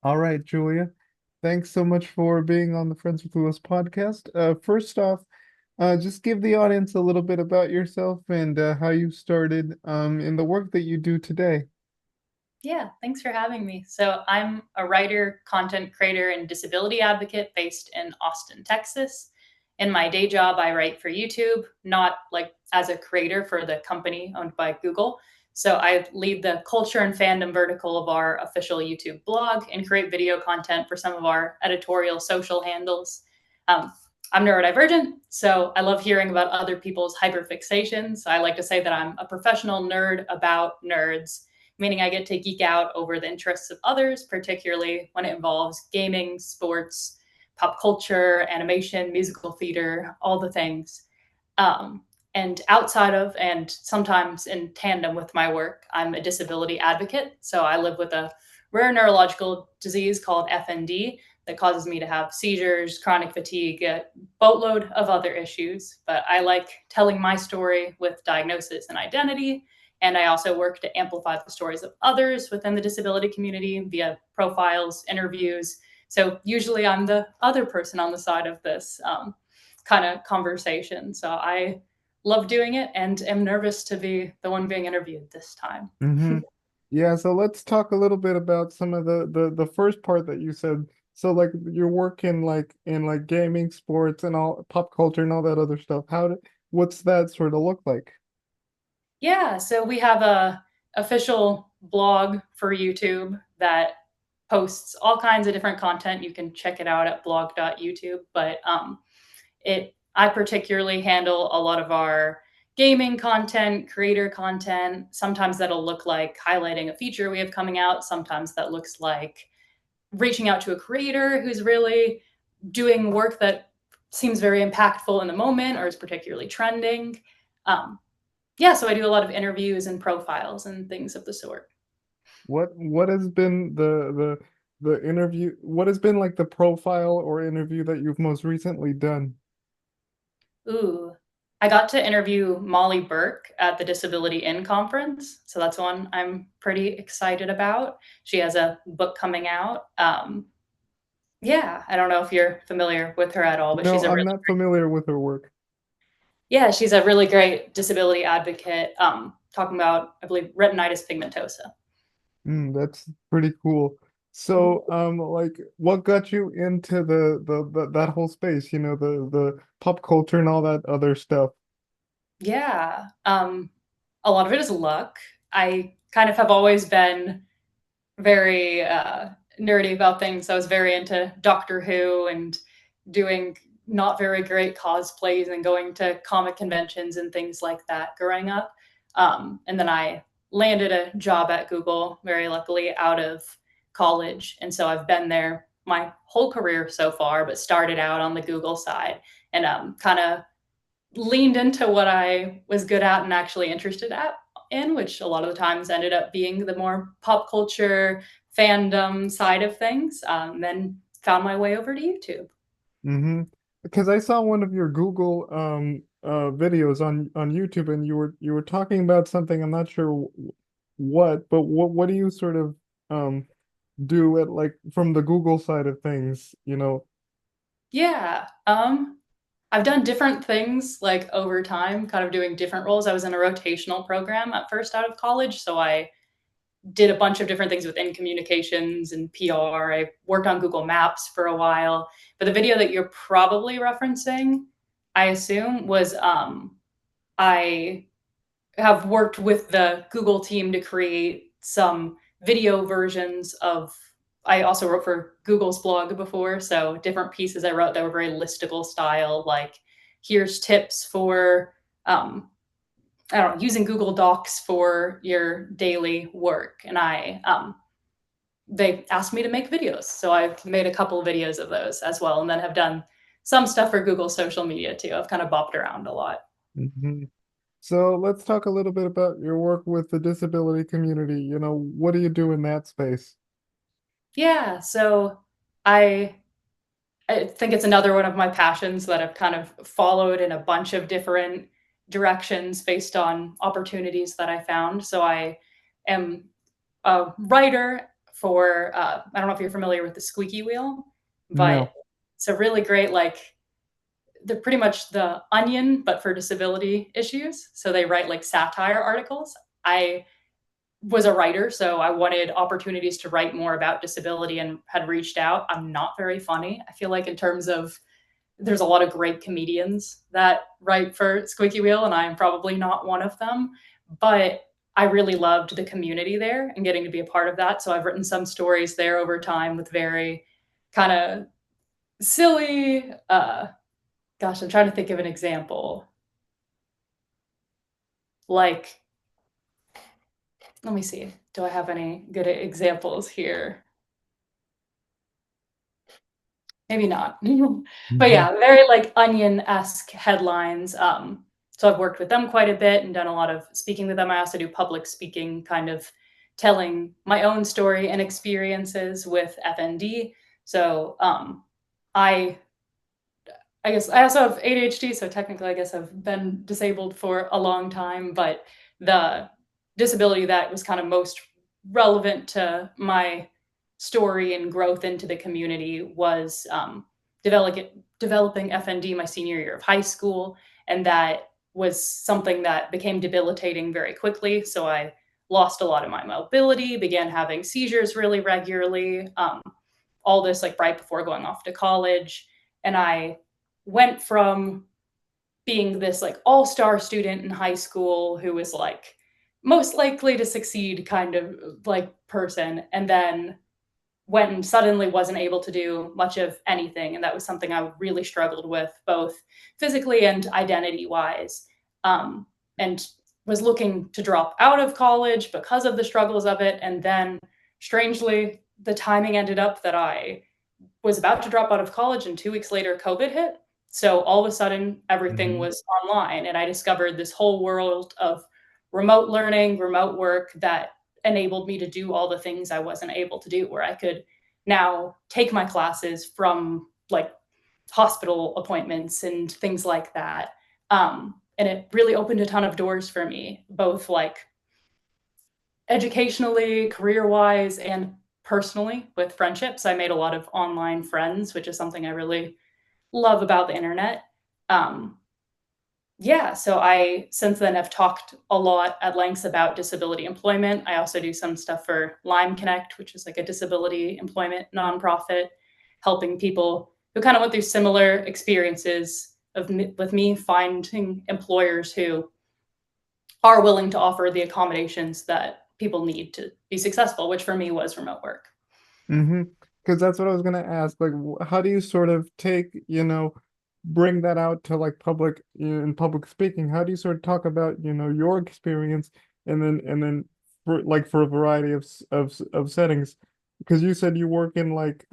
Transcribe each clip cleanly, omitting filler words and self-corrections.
All right, Julia. Thanks so much for being on the Friends with Lewis podcast. First off, just give the audience a little bit about yourself and how you started in the work that you do today. Yeah, thanks for having me. So, I'm a writer, content creator, and disability advocate based in Austin, Texas. In my day job, I write for YouTube, not like as a creator for the company owned by Google. So, I lead the culture and fandom vertical of our official YouTube blog and create video content for some of our editorial social handles. Um, I'm neurodivergent, so I love hearing about other people's hyperfixations. I like to say that I'm a professional nerd about nerds, meaning I get to geek out over the interests of others, particularly when it involves gaming, sports, pop culture, animation, musical theater, all the things. Um, and outside of, and sometimes in tandem with my work, I'm a disability advocate. So I live with a rare neurological disease called FND that causes me to have seizures, chronic fatigue, a boatload of other issues. But I like telling my story with diagnosis and identity, and I also work to amplify the stories of others within the disability community via profiles, interviews. So usually I'm the other person on the side of this kind of conversation. So I love doing it and am nervous to be the one being interviewed this time. Mm-hmm. Yeah, so let's talk a little bit about some of the first part that you said. So like your work in like gaming, sports, and all pop culture and all that other stuff. What's that sort of look like? Yeah, so we have a official blog for YouTube that posts all kinds of different content. You can check it out at blog.youtube. But it I particularly handle a lot of our gaming content, creator content. Sometimes that'll look like highlighting a feature we have coming out. Sometimes that looks like reaching out to a creator who's really doing work that seems very impactful in the moment or is particularly trending. Um, yeah, so I do a lot of interviews and profiles and things of the sort. What has been the interview? What has been like the profile or interview that you've most recently done? Ooh, I got to interview Molly Burke at the Disability In conference, so that's one I'm pretty excited about. She has a book coming out. Yeah, I don't know if you're familiar with her at all, but No, I'm not familiar with her work. she's a really great disability advocate. Talking about, I believe, retinitis pigmentosa. That's pretty cool. So, like, what got you into that whole space? You know, the pop culture and all that other stuff. Yeah, a lot of it is luck. I kind of have always been very nerdy about things. I was very into Doctor Who and doing not very great cosplays and going to comic conventions and things like that growing up. And then I landed a job at Google, very luckily, out of college. And so I've been there my whole career so far, but started out on the Google side and kind of leaned into what I was good at and actually interested in, which a lot of the times ended up being the more pop culture fandom side of things. Then found my way over to YouTube. Mm-hmm. Because I saw one of your Google videos on YouTube, and you were talking about something. I'm not sure what, but what do you sort of um do at like from the Google side of things? You know. Yeah. I've done different things like over time, kind of doing different roles. I was in a rotational program at first out of college, so I did a bunch of different things within communications and PR. I worked on Google Maps for a while. But the video that you're probably referencing, I assume, was I have worked with the Google team to create some video versions of. I also wrote for Google's blog before, so different pieces I wrote that were very listicle style, like here's tips for I don't know, using Google Docs for your daily work. And they asked me to make videos. So I've made a couple of videos of those as well, and then have done some stuff for Google social media too. I've kind of bopped around a lot. Hmm. So let's talk a little bit about your work with the disability community. You know, what do you do in that space? Yeah. So I I think it's another one of my passions that I've kind of followed in a bunch of different directions based on opportunities that I found. So I am a writer for I don't know if you're familiar with the squeaky wheel, but No. it's a really great like they're pretty much the Onion, but for disability issues. So they write like satire articles. I was a writer, so I wanted opportunities to write more about disability and had reached out. I'm not very funny. I feel like in terms of there's a lot of great comedians that write for Squeaky Wheel, and I'm probably not one of them. But I really loved the community there and getting to be a part of that. So I've written some stories there over time with very kind of silly. Gosh, I'm trying to think of an example. Like, let me see. Do I have any good examples here? Maybe not. But Hmm. yeah, very like Onion-esque headlines. So I've worked with them quite a bit and done a lot of speaking with them. I also do public speaking, kind of telling my own story and experiences with FND. So I I guess I also have ADHD, so technically I guess I've been disabled for a long time, but the disability that was kind of most relevant to my story and growth into the community was developing FND my senior year of high school. And that was something that became debilitating very quickly. So I lost a lot of my mobility, began having seizures really regularly, all this like right before going off to college. And I went from being this like all-star student in high school who was like most likely to succeed kind of like person, and then went and suddenly wasn't able to do much of anything. And that was something I really struggled with, both physically and identity wise. And was looking to drop out of college because of the struggles of it. And then, strangely, the timing ended up that I was about to drop out of college, and 2 weeks later, COVID hit. So all of a sudden, everything Hmm. was online, and I discovered this whole world of remote learning, remote work that enabled me to do all the things I wasn't able to do, where I could now take my classes from like hospital appointments and things like that. And it really opened a ton of doors for me, both like educationally, career wise, and personally with friendships. I made a lot of online friends, which is something I really love about the internet. Um, yeah, so I since then have talked a lot at lengths about disability employment. I also do some stuff for Lyme Connect, which is like a disability employment nonprofit, helping people who kind of went through similar experiences with me finding employers who are willing to offer the accommodations that people need to be successful, which for me was remote work. Hmm. Because that's what I was gonna ask. Like, how do you sort of take, bring that out to like public in public speaking? How do you sort of talk about, your experience and then for a variety of settings? Because you said you work in like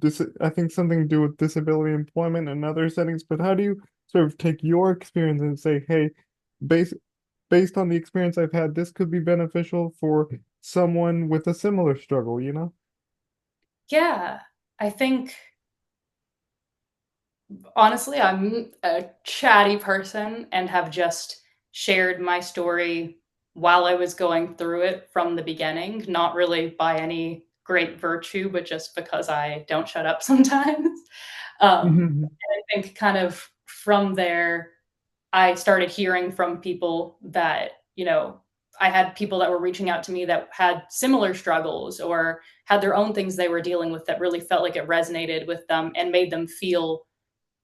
this, I think something to do with disability employment and other settings. But how do you sort of take your experience and say, hey, based based on the experience I've had, this could be beneficial for someone with a similar struggle, you know? Yeah, I think honestly, I'm a chatty person and have just shared my story while I was going through it from the beginning, not really by any great virtue, but just because I don't shut up sometimes. And I think kind of from there, I started hearing from people that, I had people that were reaching out to me that had similar struggles or had their own things they were dealing with that really felt like it resonated with them and made them feel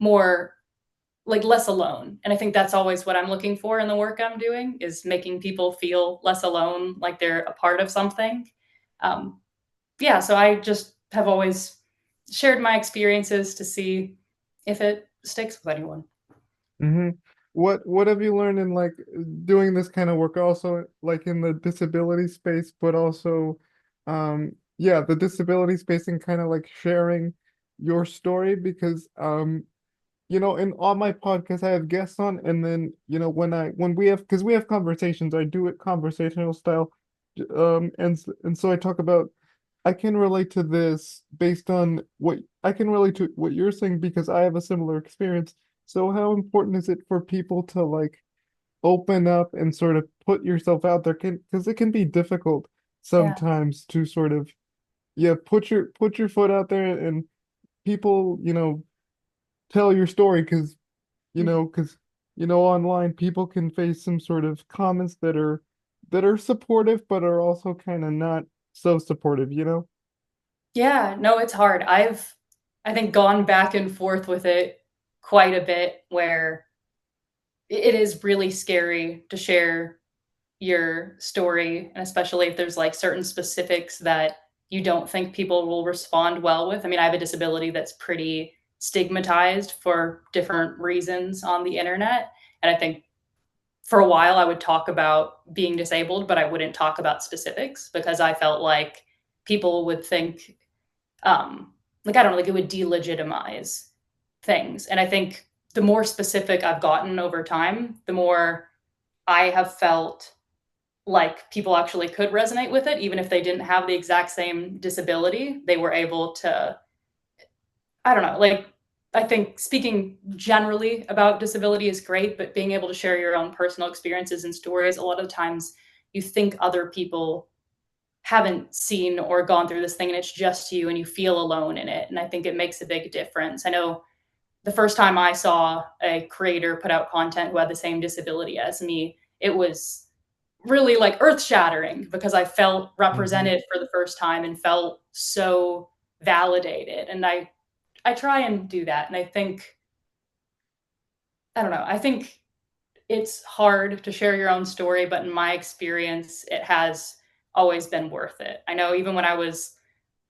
more like less alone. And I think that's always what I'm looking for in the work I'm doing is making people feel less alone, like they're a part of something. Um, yeah, so I just have always shared my experiences to see if it sticks with anyone. Hmm. What have you learned in like doing this kind of work also like in the disability space, but also yeah, the disability space and kind of like sharing your story because in on my podcast I have guests on and then when we have because we have conversations, I do it conversational style. And so I talk about I can relate to this based on what I can relate to what you're saying because I have a similar experience. So how important is it for people to like open up and sort of put yourself out there can because it can be difficult Yeah. sometimes to sort of yeah, put your foot out there and people, tell your story because, online people can face some sort of comments that are supportive but are also kind of not so supportive, you know? Yeah, no, it's hard. I think, gone back and forth with it quite a bit where it is really scary to share your story, and especially if there's, like, certain specifics that you don't think people will respond well with. I mean, I have a disability that's pretty stigmatized for different reasons on the internet, and I think for a while I would talk about being disabled, but I wouldn't talk about specifics because I felt like people would think, like, I don't know, like, it would delegitimize things, and I think the more specific I've gotten over time, the more I have felt like people actually could resonate with it, even if they didn't have the exact same disability. They were able to, I don't know, like, I think speaking generally about disability is great, but being able to share your own personal experiences and stories, a lot of times you think other people haven't seen or gone through this thing and it's just you and you feel alone in it. And I think it makes a big difference. I know the first time I saw a creator put out content who had the same disability as me, it was really like earth shattering because I felt Hmm. represented for the first time and felt so validated. And I try and do that. And I think, I don't know, I think it's hard to share your own story, but in my experience, it has always been worth it. I know even when I was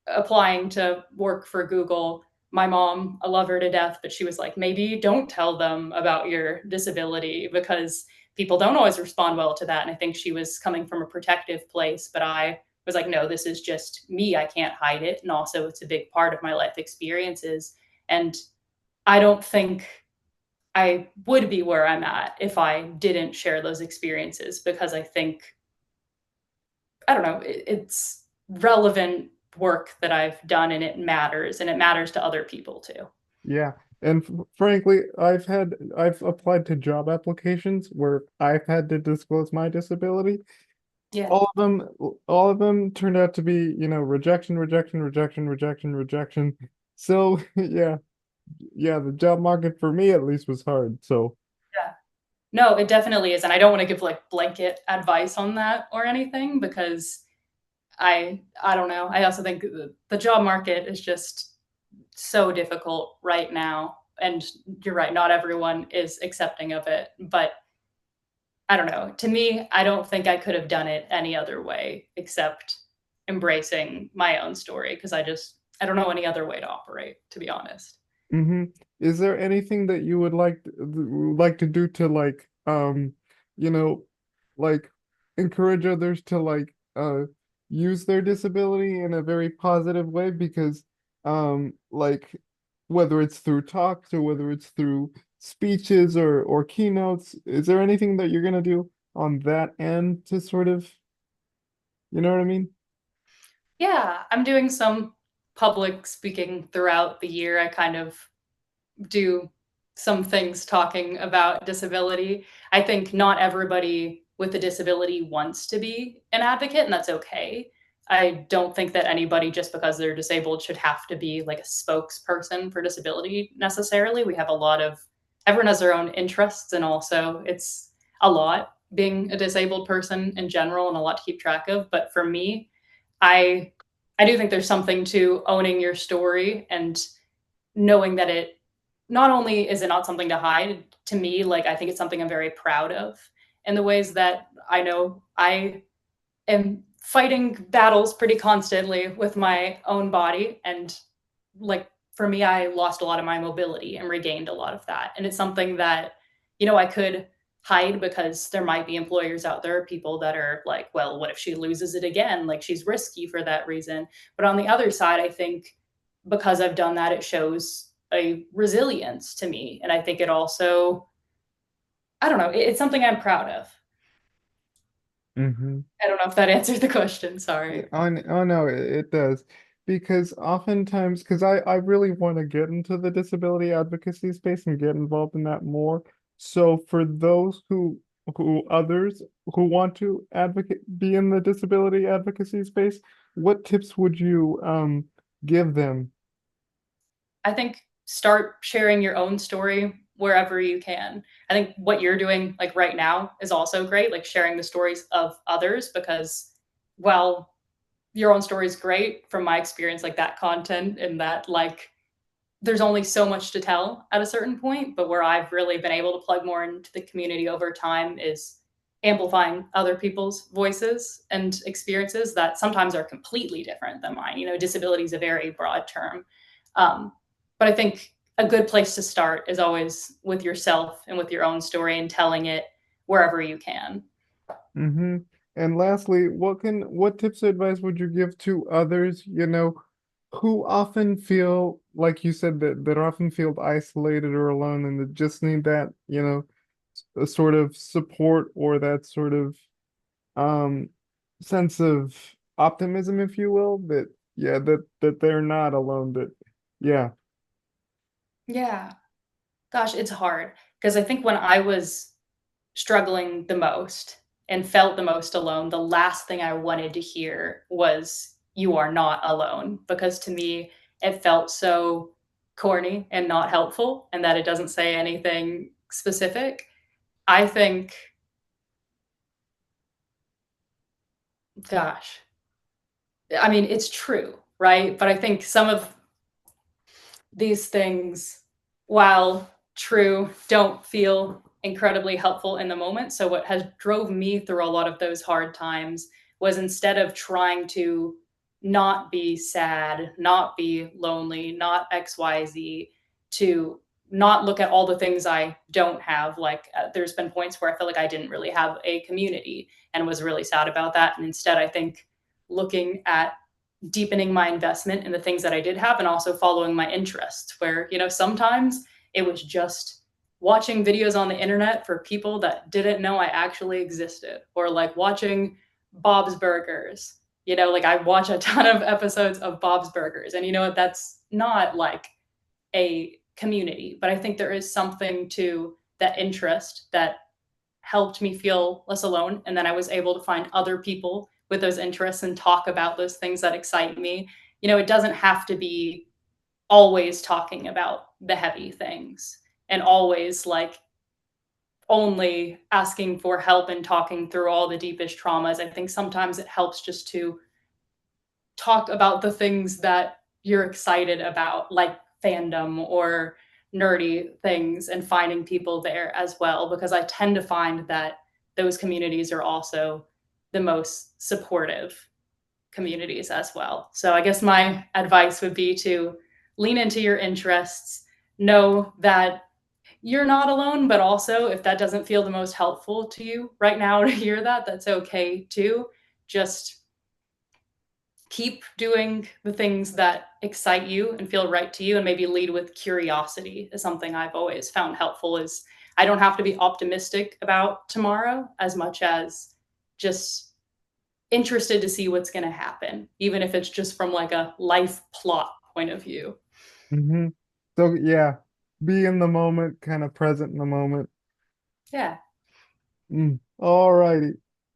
applying to work for Google, my mom, I love her to death, but she was like, maybe don't tell them about your disability because people don't always respond well to that. And I think she was coming from a protective place, but I was like, no, this is just me. I can't hide it. And also, it's a big part of my life experiences. And I don't think I would be where I'm at if I didn't share those experiences because I think, I don't know, it's relevant work that I've done and it matters to other people too. Yeah. And frankly, I've applied to job applications where I've had to disclose my disability. Yeah. All of them, all of them turned out to be, rejection, rejection, rejection, rejection, rejection. So yeah, yeah, the job market for me at least was hard. So, Yeah. No, it definitely is, and I don't wanna give, like, blanket advice on that or anything because I don't know. I also think the job market is just so difficult right now, and you're right, not everyone is accepting of it, but I don't know. To me, I don't think I could have done it any other way except embracing my own story because I don't know any other way to operate, to be honest. hmm. Is there anything that you would like to do to you know, like encourage others to use their disability in a very positive way? Because like whether it's through talks or whether it's through speeches or keynotes, is there anything that you're gonna do on that end to sort of, you know what I mean? Yeah, I'm doing some public speaking throughout the year. I kind of do some things talking about disability. I think not everybody with a disability wants to be an advocate, and that's okay. I don't think that anybody, just because they're disabled, should have to be like a spokesperson for disability necessarily. We have a lot of, everyone has their own interests, and also it's a lot being a disabled person in general and a lot to keep track of. But for me, I I do think there's something to owning your story and knowing that it not only is it not something to hide, to me, like, I think it's something I'm very proud of in the ways that I know I am fighting battles pretty constantly with my own body. And, like, for me, I lost a lot of my mobility and regained a lot of that. And it's something that, I could hide because there might be employers out there, people that are like, well, what if she loses it again? Like, she's risky for that reason. But on the other side, I think because I've done that, it shows a resilience to me. And I think it also, I don't know, it's something I'm proud of. Mm-hmm. I don't know if that answered the question. Yeah, Sorry. oh no, it does. Because oftentimes, because I really want to get into the disability advocacy space and get involved in that more. So for those who others who want to advocate be in the disability advocacy space, what tips would you give them? I think start sharing your own story wherever you can. I think what you're doing like right now is also great, like sharing the stories of others because well, your own story is great from my experience, like that content and that like there's only so much to tell at a certain point, but where I've really been able to plug more into the community over time is amplifying other people's voices and experiences that sometimes are completely different than mine. You know, disability is a very broad term. Um, but I think a good place to start is always with yourself and with your own story and telling it wherever you can. Mm-hmm. And lastly, what tips or advice would you give to others, who often feel, like you said, that often feel isolated or alone and that just need that, a sort of support or that sort of um sense of optimism, if you will, that yeah, that they're not alone, that yeah. Yeah. Gosh, it's hard because I think when I was struggling the most and felt the most alone, the last thing I wanted to hear was, "You are not alone," because to me, it felt so corny and not helpful, and that it doesn't say anything specific. I think, gosh, I mean, it's true, right? But I think some of these things, while true, don't feel incredibly helpful in the moment. So what has drove me through a lot of those hard times was instead of trying to not be sad, not be lonely, not XYZ, to not look at all the things I don't have. Like there's been points where I felt like I didn't really have a community and was really sad about that. And instead, I think looking at deepening my investment in the things that I did have and also following my interests where, you know, sometimes it was just watching videos on the internet for people that didn't know I actually existed or like watching Bob's Burgers. You know, like I watch a ton of episodes of Bob's Burgers and you know what that's not like a community, but I think there is something to that interest that helped me feel less alone. And then I was able to find other people with those interests and talk about those things that excite me. You know, it doesn't have to be always talking about the heavy things and always like only asking for help and talking through all the deepest traumas. I think sometimes it helps just to talk about the things that you're excited about, like fandom or nerdy things, and finding people there as well. Because I tend to find that those communities are also the most supportive communities as well. So I guess my advice would be to lean into your interests, know that you're not alone, but also if that doesn't feel the most helpful to you right now to hear that, that's okay too. Just keep doing the things that excite you and feel right to you and maybe lead with curiosity is something I've always found helpful is I don't have to be optimistic about tomorrow as much as just interested to see what's going to happen even if it's just from like a life plot point of view. Hmm. So yeah, be in the moment, kind of present in the moment. Yeah. All righty.